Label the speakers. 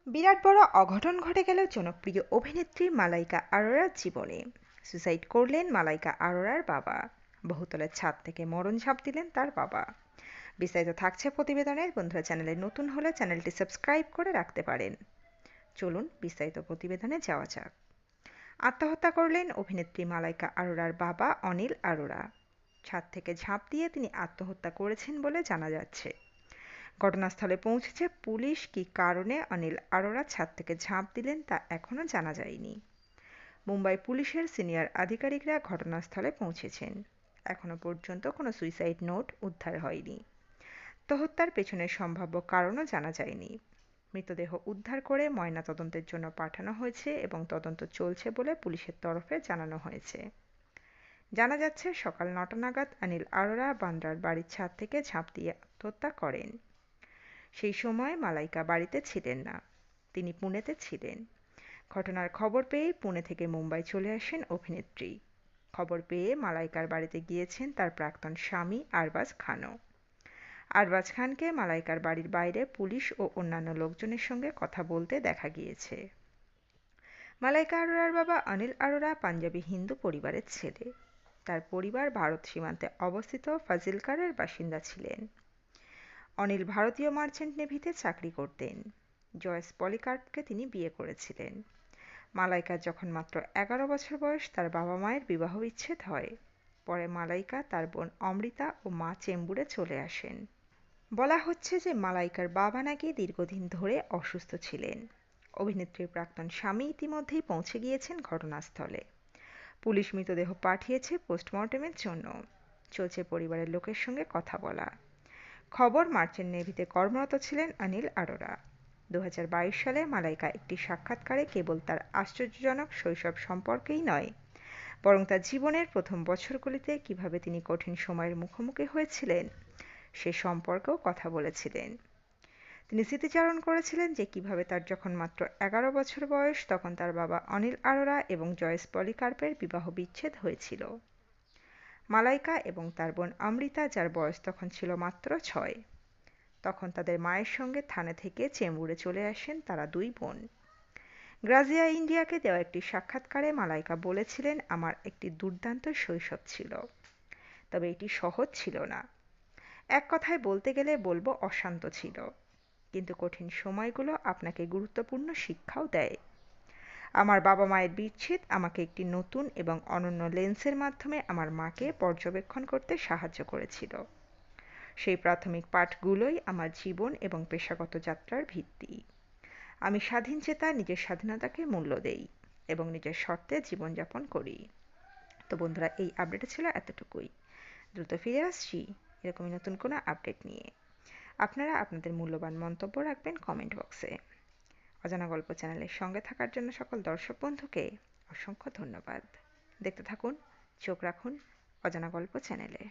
Speaker 1: বিরাট বড় অঘটন ঘটে গেল জনপ্রিয় অভিনেত্রী মালাইকা আরোরার জীবনে। সুসাইড করলেন মালাইকা আরোরার বাবা। বহুতলের ছাদ থেকে মরণ ঝাঁপ দিলেন তার বাবা। বিস্তারিত থাকছে প্রতিবেদনে। বন্ধুরা, চ্যানেলে নতুন হলে চ্যানেলটি সাবস্ক্রাইব করে রাখতে পারেন। চলুন বিস্তারিত প্রতিবেদনে যাওয়া যাক। আত্মহত্যা করলেন অভিনেত্রী মালাইকা আরোরার বাবা অনিল আরোরা। ছাদ থেকে ঝাঁপ দিয়ে তিনি আত্মহত্যা করেছেন বলে জানা যাচ্ছে। ঘটনাস্থলে পৌঁছেছে পুলিশ। কী কারণে অনিল আরোরা ছাদ থেকে ঝাঁপ দিলেন তা এখনও জানা যায়নি। মুম্বাই পুলিশের সিনিয়র আধিকারিকরা ঘটনাস্থলে পৌঁছেছেন। এখনও পর্যন্ত কোনো সুইসাইড নোট উদ্ধার হয়নি। আত্মহত্যার পেছনের সম্ভাব্য কারণও জানা যায়নি। মৃতদেহ উদ্ধার করে ময়নাতদন্তের জন্য পাঠানো হয়েছে এবং তদন্ত চলছে বলে পুলিশের তরফে জানানো হয়েছে। জানা যাচ্ছে সকাল ৯টা নাগাদ অনিল আরোরা বান্দ্রার বাড়ির ছাদ থেকে ঝাঁপ দিয়ে আত্মহত্যা করেন। সেই সময় মালাইকা বাড়িতে ছিলেন না, তিনি পুনেতে ছিলেন। ঘটনার খবর পেয়ে পুনে থেকে মুম্বাই চলে আসেন অভিনেত্রী। খবর পেয়ে মালাইকার বাড়িতে গিয়েছেন তার প্রাক্তন স্বামী আরবাজ খানও। আরবাজ খানকে মালাইকার বাড়ির বাইরে পুলিশ ও অন্যান্য লোকজনের সঙ্গে কথা বলতে দেখা গিয়েছে। মালাইকা আরোরার বাবা অনিল আরোরা পাঞ্জাবি হিন্দু পরিবারের ছেলে। তার পরিবার ভারত সীমান্তে অবস্থিত ফাজিলকারের বাসিন্দা ছিলেন। অনিল ভারতীয় মার্চেন্ট নেভিতে চাকরি করতেন। জয়েস পলিকার্পকে তিনি বিয়ে করেছিলেন। মালাইকার যখন মাত্র 11 বছর বয়স তার বাবা মায়ের বিবাহ বিচ্ছেদ হয়। পরে মালাইকা, তার বোন অমৃতা ও মা চেম্বুরে চলে আসেন। বলা হচ্ছে যে মালাইকার বাবা নাকি দীর্ঘদিন ধরে অসুস্থ ছিলেন। অভিনেত্রীর প্রাক্তন স্বামী ইতিমধ্যেই পৌঁছে গিয়েছেন ঘটনাস্থলে। পুলিশ মৃতদেহ পাঠিয়েছে পোস্টমর্টেমের জন্য। চলছে পরিবারের লোকের সঙ্গে কথা বলা। খবর, মার্চেন্ট নেভিতে কর্মরত ছিলেন অনিল আরোরা। 2022 সালে মালাইকা একটি সাক্ষাৎকারে কেবল তার আশ্চর্যজনক শৈশব সম্পর্কেই নয়, বরং তার জীবনের প্রথম বছরগুলিতে কিভাবে তিনি কঠিন সময়ের মুখোমুখি হয়েছিলেন সে সম্পর্কেও কথা বলেছিলেন। তিনি স্মৃতিচারণ করেছিলেন যে কিভাবে তার যখন মাত্র 11 বছর বয়স তখন তার বাবা অনিল আরোরা এবং জয়েস পলিকার্পের বিবাহ বিচ্ছেদ হয়েছিল। মালাইকা এবং তার বোন অমৃতা, যার বয়স তখন ছিল মাত্র 6, তখন তাদের মায়ের সঙ্গে থানে থেকে চেম্বুরে চলে আসেন তারা দুই বোন। গ্রাজিয়া ইন্ডিয়াকে দেওয়া একটি সাক্ষাৎকারে মালাইকা বলেছিলেন, আমার একটি দুর্দান্ত শৈশব ছিল, তবে এটি সহজ ছিল না। এক কথায় বলতে গেলে বলবো অশান্ত ছিল, কিন্তু কঠিন সময়গুলো আপনাকে গুরুত্বপূর্ণ শিক্ষাও দেয়। আমার বাবা মায়ের বিচ্ছেদ আমাকে একটি নতুন এবং অনন্য লেন্সের মাধ্যমে আমার মাকে পর্যবেক্ষণ করতে সাহায্য করেছিল। সেই প্রাথমিক পাঠগুলোই আমার জীবন এবং পেশাগত যাত্রার ভিত্তি। আমি স্বাধীন চেতা নিজের স্বাধীনতাকে মূল্য দেই এবং নিজের শর্তে জীবনযাপন করি। তো বন্ধুরা, এই আপডেটে ছিল এতটুকুই। দ্রুত ফিরে আসছি এরকমই নতুন কোনো আপডেট নিয়ে। আপনারা আপনাদের মূল্যবান মন্তব্য রাখবেন কমেন্ট বক্সে। অজানা গল্প চ্যানেলের সঙ্গে থাকার জন্য সকল দর্শক বন্ধুকে অসংখ্য ধন্যবাদ। দেখতে থাকুন, চোখ রাখুন অজানা গল্প চ্যানেলে।